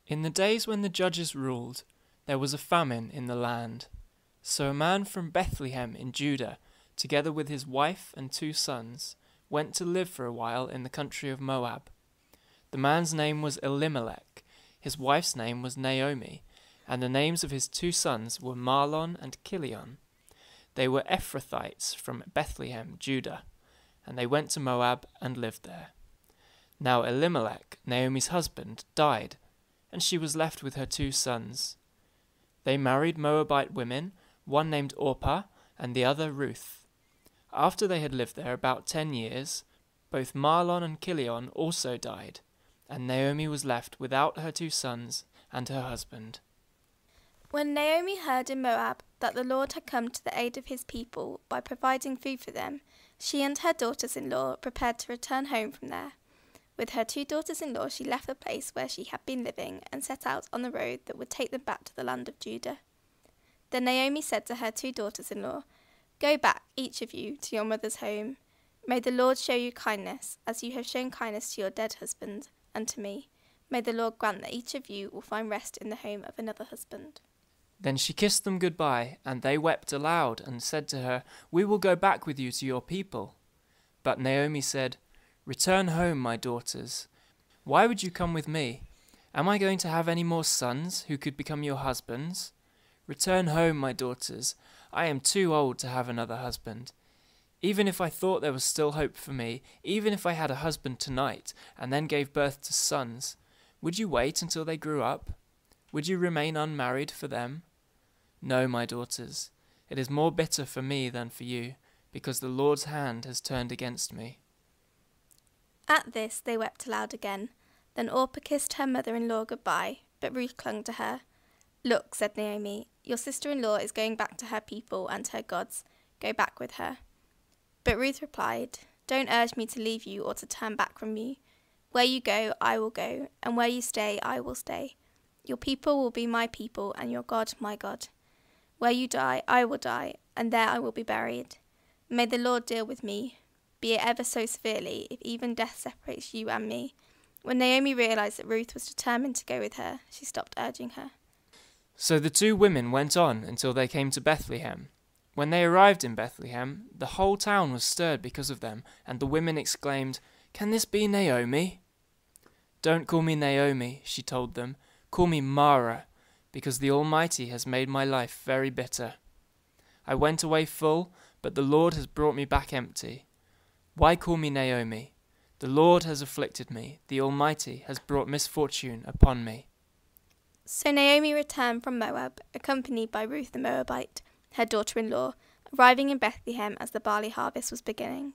In the days when the judges ruled, there was a famine in the land. So a man from Bethlehem in Judah, together with his wife and 2 sons, went to live for a while in the country of Moab. The man's name was Elimelech, his wife's name was Naomi, and the names of his 2 sons were Mahlon and Chilion. They were Ephrathites from Bethlehem, Judah, and they went to Moab and lived there. Now Elimelech, Naomi's husband, died, and she was left with her 2 sons. They married Moabite women, one named Orpah and the other Ruth. After they had lived there about 10 years, both Mahlon and Chilion also died, and Naomi was left without her 2 sons and her husband. When Naomi heard in Moab that the Lord had come to the aid of his people by providing food for them, she and her daughters-in-law prepared to return home from there. With her 2 daughters-in-law she left the place where she had been living and set out on the road that would take them back to the land of Judah. Then Naomi said to her 2 daughters-in-law, "Go back, each of you, to your mother's home. May the Lord show you kindness, as you have shown kindness to your dead husband, and to me. May the Lord grant that each of you will find rest in the home of another husband." Then she kissed them goodbye, and they wept aloud, and said to her, "We will go back with you to your people." But Naomi said, "Return home, my daughters. Why would you come with me? Am I going to have any more sons who could become your husbands? Return home, my daughters. I am too old to have another husband. Even if I thought there was still hope for me, even if I had a husband tonight, and then gave birth to sons, would you wait until they grew up? Would you remain unmarried for them? No, my daughters, it is more bitter for me than for you, because the Lord's hand has turned against me." At this they wept aloud again. Then Orpah kissed her mother-in-law goodbye, but Ruth clung to her. "Look," said Naomi, "your sister-in-law is going back to her people and her gods. Go back with her." But Ruth replied, "Don't urge me to leave you or to turn back from you. Where you go, I will go, and where you stay, I will stay. Your people will be my people, and your God, my God. Where you die, I will die, and there I will be buried. May the Lord deal with me, be it ever so severely, if even death separates you and me." When Naomi realized that Ruth was determined to go with her, she stopped urging her. So the 2 women went on until they came to Bethlehem. When they arrived in Bethlehem, the whole town was stirred because of them, and the women exclaimed, "Can this be Naomi?" "Don't call me Naomi," she told them. "Call me Mara, because the Almighty has made my life very bitter. I went away full, but the Lord has brought me back empty. Why call me Naomi? The Lord has afflicted me. The Almighty has brought misfortune upon me." So Naomi returned from Moab, accompanied by Ruth the Moabite, her daughter-in-law, arriving in Bethlehem as the barley harvest was beginning.